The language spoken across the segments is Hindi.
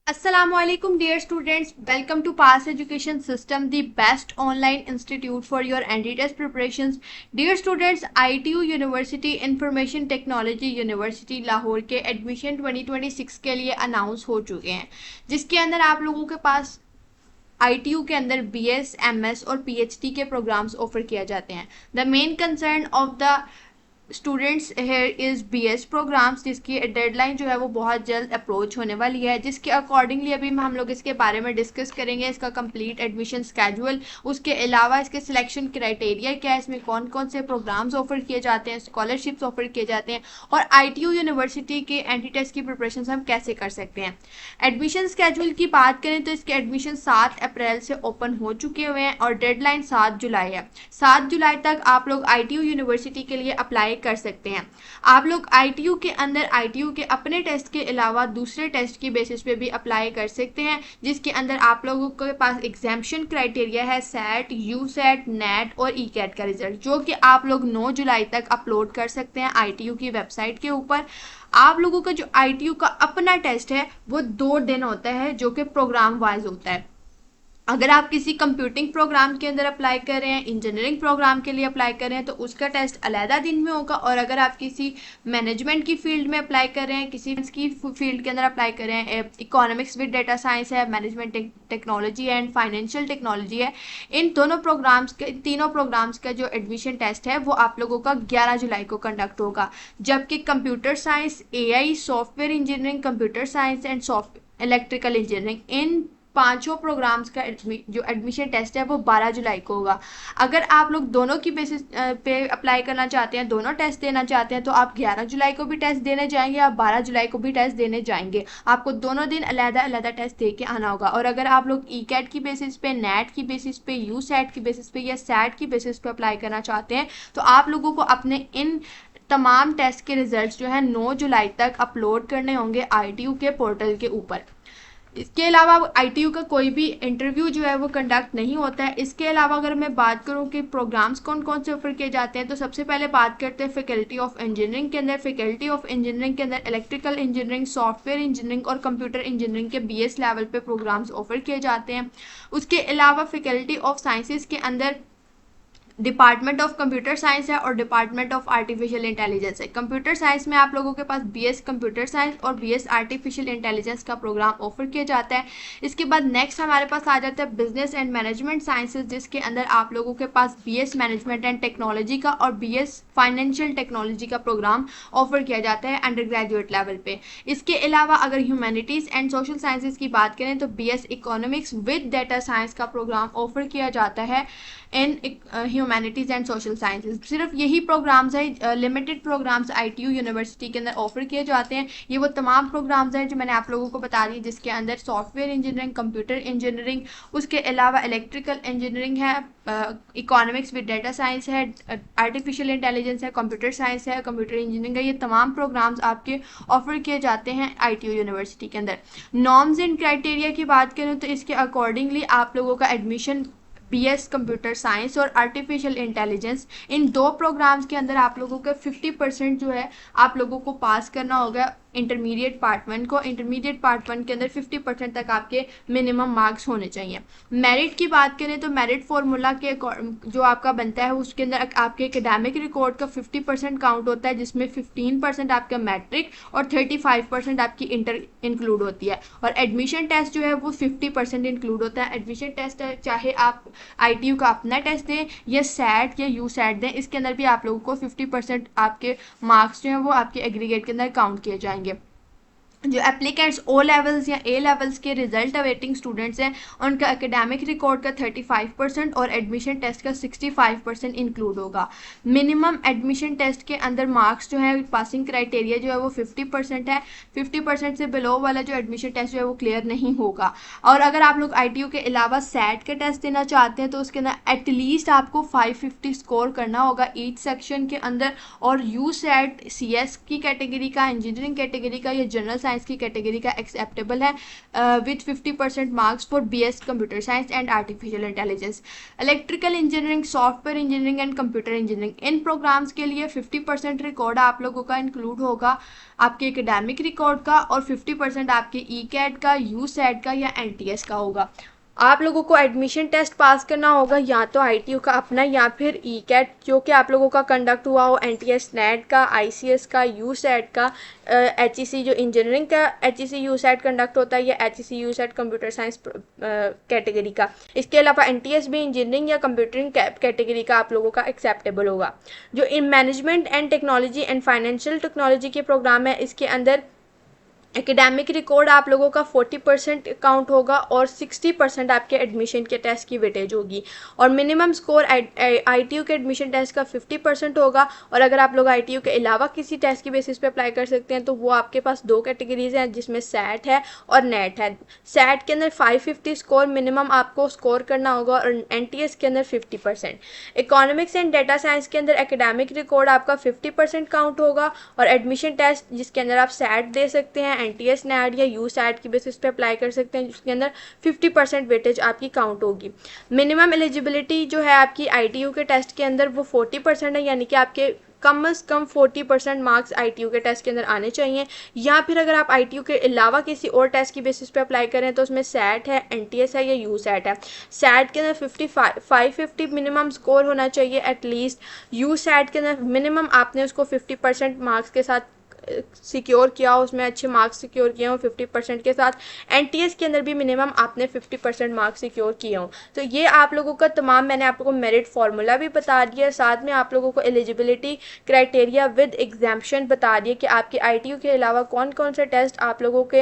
Assalamualaikum dear students, welcome to Pass Education System, the best online institute for your ND-test preparations. Dear students, ITU university information technology university Lahore के एडमिशन 2026 के लिए अनाउंस हो चुके हैं, जिसके अंदर आप लोगों के पास ITU के अंदर BS, MS और PhD के प्रोग्राम्स ऑफर किया जाते हैं. The main concern of the students here is BS programmes, जिसकी डेडलाइन जो है वो बहुत जल्द अप्रोच होने वाली है, जिसके अकॉर्डिंगली अभी हम लोग इसके बारे में डिस्कस करेंगे. इसका कंप्लीट एडमिशन स्केड्यूल, उसके अलावा इसके सिलेक्शन क्राइटेरिया क्या है, इसमें कौन कौन से प्रोग्राम्स ऑफर किए जाते हैं, स्कॉलरशिप्स ऑफर किए जाते हैं, और ITU यूनिवर्सिटी के एंटी-टेस्ट की प्रिपरेशन हम कैसे कर सकते हैं. एडमिशन स्केड्यूल की बात करें तो इसके एडमिशन 7 अप्रैल से ओपन हो चुके हुए हैं और डेडलाइन 7 जुलाई है. 7 जुलाई तक आप लोग ITU यूनिवर्सिटी के लिए अप्लाई कर सकते हैं. आप लोग ITU के अंदर ITU के अपने टेस्ट के अलावा दूसरे टेस्ट की बेसिस पे भी अप्लाई कर सकते हैं, जिसके अंदर आप लोगों के पास एग्जाम्पशन क्राइटेरिया है सेट, यूसेट, नेट और ECAT का रिजल्ट, जो कि आप लोग 9 जुलाई तक अपलोड कर सकते हैं ITU की वेबसाइट के ऊपर. आप लोगों का जो ITU का अपना टेस्ट है वो 2 दिन होता है, जो कि प्रोग्राम वाइज होता है. अगर आप किसी कंप्यूटिंग प्रोग्राम के अंदर अप्लाई कर रहे हैं, इंजीनियरिंग प्रोग्राम के लिए अप्लाई कर रहे हैं, तो उसका टेस्ट अलहदा दिन में होगा. और अगर आप किसी मैनेजमेंट की फील्ड में अप्लाई कर रहे हैं, किसी की फील्ड के अंदर अप्लाई कर रहे हैं, इकोनॉमिक्स विद डेटा साइंस है, मैनेजमेंट टेक्नोलॉजी है एंड फाइनेंशियल टेक्नोलॉजी है, इन दोनों प्रोग्राम्स के तीनों प्रोग्राम्स का जो एडमिशन टेस्ट है वो आप लोगों का 11 जुलाई को कंडक्ट होगा. जबकि computer science, AI, software engineering, computer science and electrical engineering, इन पांचों प्रोग्राम्स का जो एडमिशन टेस्ट है वो 12 जुलाई को होगा. अगर आप लोग दोनों की बेसिस पे अप्लाई करना चाहते हैं, दोनों टेस्ट देना चाहते हैं, तो आप 11 जुलाई को भी टेस्ट देने जाएंगे, आप 12 जुलाई को भी टेस्ट देने जाएंगे. आपको दोनों दिन अलग अलग टेस्ट दे के आना होगा. और अगर आप लोग ECAT की बेसिस पे, नेट की बेसिस पे, यूसेट की बेसिस पे या सेट की बेसिस पे अप्लाई करना चाहते हैं, तो आप लोगों को अपने इन तमाम टेस्ट के रिजल्ट्स जो है 9 जुलाई तक अपलोड करने होंगे ITU के पोर्टल के ऊपर. इसके अलावा ITU का कोई भी इंटरव्यू जो है वो कंडक्ट नहीं होता है. इसके अलावा अगर मैं बात करूं कि प्रोग्राम्स कौन कौन से ऑफर किए जाते हैं, तो सबसे पहले बात करते हैं फैकल्टी ऑफ इंजीनियरिंग के अंदर. फैकल्टी ऑफ इंजीनियरिंग के अंदर इलेक्ट्रिकल इंजीनियरिंग, सॉफ्टवेयर इंजीनियरिंग और कंप्यूटर इंजीनियरिंग के BS लेवल पे प्रोग्राम्स ऑफर किए जाते हैं. उसके अलावा फैकल्टी ऑफ साइंसेज के अंदर डिपार्टमेंट ऑफ कंप्यूटर साइंस है और डिपार्टमेंट ऑफ आर्टिफिशियल इंटेलिजेंस है. कंप्यूटर साइंस में आप लोगों के पास BS कंप्यूटर साइंस और BS आर्टिफिशियल इंटेलिजेंस का प्रोग्राम ऑफर किया जाता है. इसके बाद नेक्स्ट हमारे पास आ जाता है बिजनेस एंड मैनेजमेंट साइंसेज, जिसके अंदर आप लोगों के पास BS मैनेजमेंट एंड टेक्नोलॉजी का और BS फाइनेंशियल टेक्नोलॉजी का प्रोग्राम ऑफर किया जाता है अंडर ग्रेजुएट लेवल पे. इसके अलावा अगर ह्यूमैनिटीज़ एंड सोशल साइंसेज की बात करें तो BS economics with data science का प्रोग्राम ऑफर किया जाता है इन ह्यूमैनिटीज़ एंड सोशल साइंसेज. सिर्फ यही प्रोग्राम्स है, लिमिटेड प्रोग्राम्स ITU यूनिवर्सिटी के अंदर ऑफर किए जाते हैं. ये वो तमाम प्रोग्राम्स हैं जो मैंने आप लोगों को बता दी, जिसके अंदर सॉफ्टवेयर इंजीनियरिंग, कंप्यूटर इंजीनियरिंग, उसके अलावा इलेक्ट्रिकल इंजीनियरिंग है, इकोनॉमिक्स विद डेटा साइंस है, आर्टिफिशियल इंटेलिजेंस है, कंप्यूटर साइंस है, कंप्यूटर इंजीनियरिंग है. ये तमाम प्रोग्राम्स आपके ऑफर किए जाते हैं ITU यूनिवर्सिटी के अंदर. नॉर्म्स एंड क्राइटेरिया की बात करें तो इसके अकॉर्डिंगली आप लोगों का एडमिशन BS कंप्यूटर साइंस और आर्टिफिशियल इंटेलिजेंस, इन 2 प्रोग्राम्स के अंदर आप लोगों का 50% जो है आप लोगों को पास करना होगा इंटरमीडिएट पार्ट 1 को. इंटरमीडिएट पार्ट 1 के अंदर 50% तक आपके मिनिमम मार्क्स होने चाहिए. मेरिट की बात करें तो मेरिट फार्मूला के जो आपका बनता है उसके अंदर आपके एकेडमिक रिकॉर्ड का 50% काउंट होता है, जिसमें 15% आपका मैट्रिक और 35% आपकी इंटर इंक्लूड होती है. और एडमिशन टेस्ट जो है वो 50% इंक्लूड होता है. एडमिशन टेस्ट चाहे आप ITU का अपना टेस्ट दें या सेट या यूसेट दें, इसके अंदर भी आप लोगों को 50% आपके मार्क्स जो हैं वो आपके एग्रीगेट के अंदर काउंट किए जाएंगे. जो एप्लीकेंट्स O लेवल्स या A लेवल्स के रिजल्ट अवेटिंग स्टूडेंट्स हैं, उनका एकेडमिक रिकॉर्ड का 35% और एडमिशन टेस्ट का 65% इंक्लूड होगा. मिनिमम एडमिशन टेस्ट के अंदर मार्क्स जो है, पासिंग क्राइटेरिया जो है वो 50% है. 50% से बिलो वाला जो एडमिशन टेस्ट जो है वो क्लियर नहीं होगा. और अगर आप लोग ITU के अलावा सेट के टेस्ट देना चाहते हैं तो उसके अंदर एटलीस्ट आपको 550 स्कोर करना होगा ईच सेक्शन के अंदर. और यूसेट CS की कैटेगरी का, इंजीनियरिंग कैटेगरी का या जनरल साइंस साइंस की कैटेगरी का एक्सेप्टेबल है with 50% marks for BS computer science and artificial intelligence. Electrical engineering, software engineering and computer engineering, इन प्रोग्राम्स के लिए 50% रिकॉर्ड आप लोगों का इंक्लूड होगा आपके एकेडमिक रिकॉर्ड का, और 50% आपके ECAT का, USAT का या NTS का होगा। आप लोगों को एडमिशन टेस्ट पास करना होगा या तो ITU का अपना या फिर ECAT जो कि आप लोगों का कंडक्ट हुआ हो, NTS NET का, ICS का, USAT का, HEC जो इंजीनियरिंग का HEC USAT कंडक्ट होता है, या HEC USAT computer science category का। इसके अलावा NTS भी इंजीनियरिंग या कंप्यूटरिंग कैटेगरी का आप लोगों का एक्सेप्टेबल होगा। जो in management and technology and financial technology के प्रोग्राम है, इसके अंदर एकेडमिक रिकॉर्ड आप लोगों का 40% काउंट होगा और 60% आपके एडमिशन के टेस्ट की वेटेज होगी, और मिनिमम स्कोर ITU के एडमिशन टेस्ट का 50% होगा। और अगर आप लोग ITU के अलावा किसी टेस्ट की बेसिस पे अप्लाई कर सकते हैं तो वो आपके पास दो कैटेगरीज हैं, जिसमें SAT है और NET है। SAT के अंदर 550 स्कोर मिनिमम आपको स्कोर करना होगा और NTS के अंदर 50%। इकोनॉमिक्स एंड डेटा साइंस के अंदर एकेडमिक रिकॉर्ड आपका 50% काउंट होगा, और एडमिशन टेस्ट जिसके अंदर आप SAT दे सकते हैं, NTS NET या USAT की बेसिस पे अप्लाई कर सकते हैं, जिसके अंदर 50% वेटेज आपकी काउंट होगी। मिनिमम एलिजिबिलिटी जो है आपकी ITU के टेस्ट के अंदर वो 40% है, यानी कि आपके कम से कम 40% मार्क्स ITU के टेस्ट के अंदर आने चाहिए। या फिर अगर आप ITU के अलावा किसी और टेस्ट की बेसिस पे अप्लाई करें तो उसमें SAT है, NTS है या USAT है। SAT के अंदर 550 मिनिमम स्कोर होना चाहिए एटलीस्ट। USAT के अंदर मिनिमम आपने उसको 50% मार्क्स के साथ सिक्योर किया हो, उसमें अच्छे मार्क्स सिक्योर किए हों 50% के साथ। NTS के अंदर भी मिनिमम आपने 50% मार्क्स सिक्योर किए हों। तो ये आप लोगों का तमाम मैंने आप लोगों को मेरिट फार्मूला भी बता दिया, साथ में आप लोगों को एलिजिबिलिटी क्राइटेरिया विद एग्जाम्पशन बता दिए कि आपके ITU के अलावा कौन कौन से टेस्ट आप लोगों के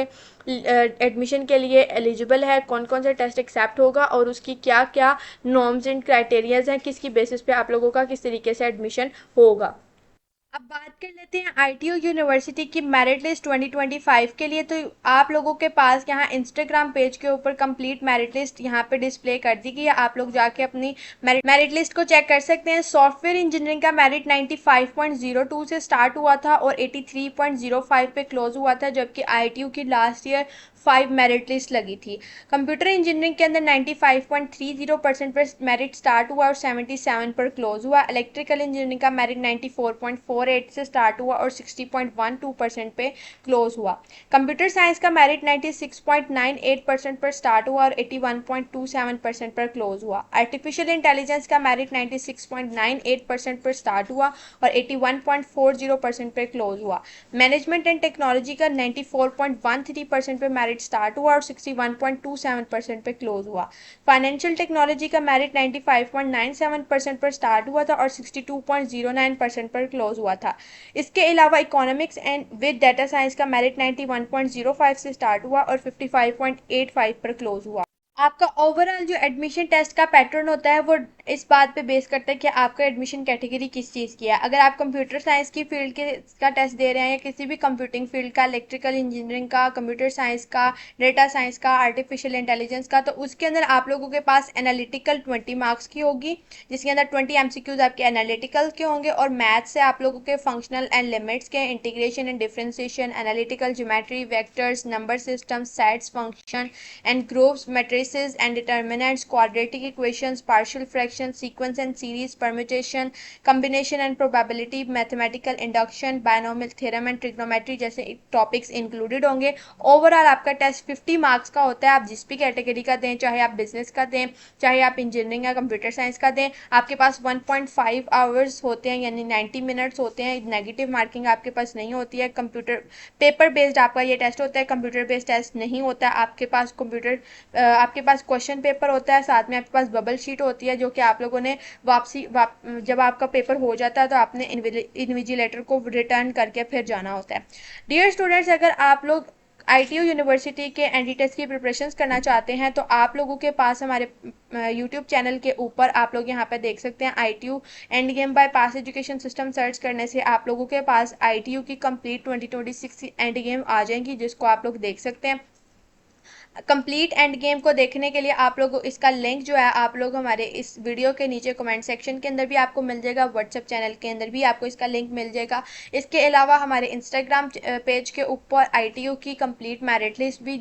एडमिशन के लिए एलिजिबल है, कौन कौन से टेस्ट एक्सेप्ट होगा और उसकी क्या क्या नॉर्म्स एंड क्राइटेरियाज हैं, किसकी बेसिस पे आप लोगों का किस तरीके से एडमिशन होगा। अब बात कर लेते हैं ITU यूनिवर्सिटी की मेरिट लिस्ट 2025 के लिए। तो आप लोगों के पास यहाँ इंस्टाग्राम पेज के ऊपर कंप्लीट मेरिट लिस्ट यहाँ पे डिस्प्ले कर दी गई है, आप लोग जाके अपनी मेरिट लिस्ट को चेक कर सकते हैं। सॉफ्टवेयर इंजीनियरिंग का मेरिट 95.02 से स्टार्ट हुआ था और 83.05 पे क्लोज हुआ था, जबकि ITU की लास्ट ईयर 5 मेरिट लिस्ट लगी थी। कंप्यूटर इंजीनियरिंग के अंदर 95.30% पर मेरिट स्टार्ट हुआ और 77 पर क्लोज हुआ। इलेक्ट्रिकल इंजीनियरिंग का मेरिट 94.48 से स्टार्ट हुआ और 60.12% पे क्लोज हुआ। कंप्यूटर साइंस का मेरिट 96.98% पर स्टार्ट हुआ और 81.27% पर क्लोज हुआ। आर्टिफिशियल इंटेलिजेंस का मेरिट 96.98% पर स्टार्ट हुआ और 81.40% पर क्लोज हुआ। मैनेजमेंट एंड टेक्नोलॉजी का 94.13% पे मेरिट स्टार्ट हुआ और 61.27% पे क्लोज हुआ। फाइनेंशियल टेक्नोलॉजी का मेरिट 95.97% पर स्टार्ट हुआ था और 62.09% पर क्लोज हुआ था। इसके अलावा economics and with data science का मेरिट 91.05 से स्टार्ट हुआ और 55.85 पर क्लोज हुआ। आपका ओवरऑल जो एडमिशन टेस्ट का पैटर्न होता है वो इस बात पे बेस करता है कि आपका एडमिशन कैटेगरी किस चीज़ की है। अगर आप कंप्यूटर साइंस की फील्ड के का टेस्ट दे रहे हैं या किसी भी कंप्यूटिंग फील्ड का, इलेक्ट्रिकल इंजीनियरिंग का, कंप्यूटर साइंस का, डेटा साइंस का, आर्टिफिशियल इंटेलिजेंस का, तो उसके अंदर आप लोगों के पास एनालिटिकल 20 मार्क्स की होगी, जिसके अंदर 20 MCQs आपके एनालिटिकल के होंगे, और मैथ से आप लोगों के फंक्शनल एंड लिमिट्स के, integration and differentiation, analytical geometry, vectors, number system, sets, function and groups, matrices and determinants, quadratic equations, partial fractions, sequence and series, permutation, combination and probability, mathematical induction, binomial theorem and trigonometry जैसे टॉपिक्स इंक्लूडेड होंगे। ओवरऑल आपका टेस्ट 50 मार्क्स का होता है। आप जिस भी कैटेगरी का दें, चाहे आप बिजनेस का दें, चाहे आप इंजीनियरिंग या कंप्यूटर साइंस का दें, आपके पास 1.5 आवर्स होते हैं, यानी 90 मिनट्स होते हैं। नेगेटिव मार्किंग आपके पास नहीं होती है। कंप्यूटर पेपर बेस्ड आपका ये टेस्ट होता है, कंप्यूटर बेस्ड टेस्ट नहीं होता है। आपके पास आपके पास क्वेश्चन पेपर होता है, साथ में आपके पास बबल शीट होती है, जो कि आप लोगों ने जब आपका पेपर हो जाता है तो आपने इन्विजिलेटर को रिटर्न करके फिर जाना होता है। डियर स्टूडेंट्स, अगर आप लोग ITU यूनिवर्सिटी के एंट्री टेस्ट की प्रिपरेशंस करना चाहते हैं तो आप लोगों के पास हमारे यूट्यूब चैनल के ऊपर आप लोग यहाँ पे देख सकते हैं ITU end game by pass education system search करने से आप लोगों के पास ITU की कंप्लीट 2026 एंड गेम आ जाएंगी, जिसको आप लोग देख सकते हैं। कंप्लीट एंड गेम को देखने के लिए आप लोग इसका लिंक जो है आप लोग हमारे इस वीडियो के नीचे कमेंट सेक्शन के अंदर भी आपको मिल जाएगा, व्हाट्सएप चैनल के अंदर भी आपको इसका लिंक मिल जाएगा। इसके अलावा हमारे इंस्टाग्राम पेज के ऊपर आईटीयू की कंप्लीट मेरिट लिस्ट भी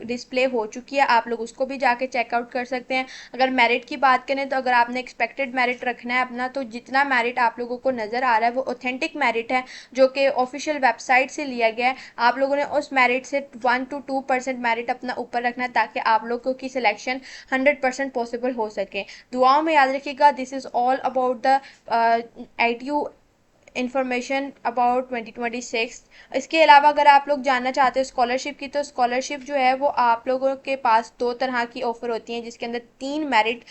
डिस्प्ले हो चुकी है, आप लोग उसको भी जाके चेकआउट कर सकते हैं। अगर मेरिट की बात करें तो अगर आपने एक्सपेक्टेड मेरिट रखना है अपना, तो जितना मेरिट आप लोगों को नज़र आ रहा है वो ऑथेंटिक मेरिट है जो कि ऑफिशियल वेबसाइट से लिया गया है। आप लोगों ने उस मेरिट से 1 to 2% मेरिट अपना ऊपर रखना ताकि आप लोगों की सिलेक्शन 100% पॉसिबल हो सके। दुआओं में याद रखिएगा। This is all about the ITU information about 2026। इसके अलावा अगर आप लोग जानना चाहते हो स्कॉलरशिप की, तो स्कॉलरशिप जो है वो आप लोगों के पास 2 तरह की ऑफर होती हैं, जिसके अंदर 3 मेरिट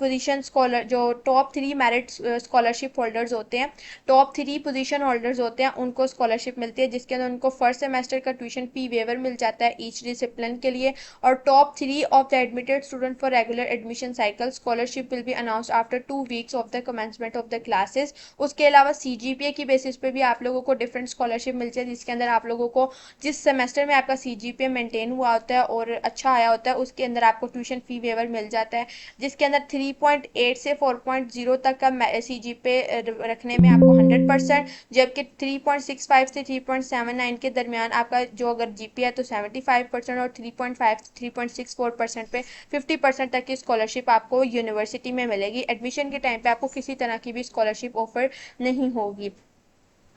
पोजीशन स्कॉलर जो टॉप 3 मेरिट स्कॉलरशिप होल्डर्स होते हैं, टॉप 3 पोजीशन होल्डर्स होते हैं, उनको स्कॉलरशिप मिलती है, जिसके अंदर उनको फर्स्ट सेमेस्टर का ट्यूशन फी वेवर मिल जाता है ईच डिसिप्लिन के लिए। और top 3 of the admitted student for regular admission cycle scholarship will be announce after 2 weeks of the commencement of the classes. उसके अलावा CGPA की बेसिस पे भी आप लोगों को डिफरेंट स्कॉलरशिप मिलती है, जिसके अंदर आप लोगों को जिस सेमेस्टर में आपका CGPA मेंटेन हुआ होता है और अच्छा आया होता है उसके अंदर आपको ट्यूशन फी वेवर मिल जाता है, जिसके अंदर 3.8 से 4.0 तक का CGPA रखने में आपको 100%, जबकि 3.65 से 3.79 के दरमियान आपका जो अगर GPA है तो 75%, और 3.5 से 3.64% पे 50% तक की स्कॉलरशिप आपको यूनिवर्सिटी में मिलेगी। एडमिशन के टाइम पे आपको किसी तरह की भी स्कॉलरशिप ऑफर नहीं होगी।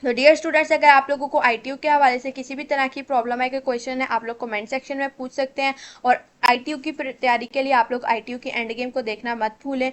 तो डियर स्टूडेंट्स, अगर आप लोगों को ITU के हवाले से किसी भी तरह की प्रॉब्लम है, कि क्वेश्चन है, आप लोग कमेंट सेक्शन में पूछ सकते हैं। और ITU की तैयारी के लिए आप लोग ITU की एंड गेम को देखना मत भूलें।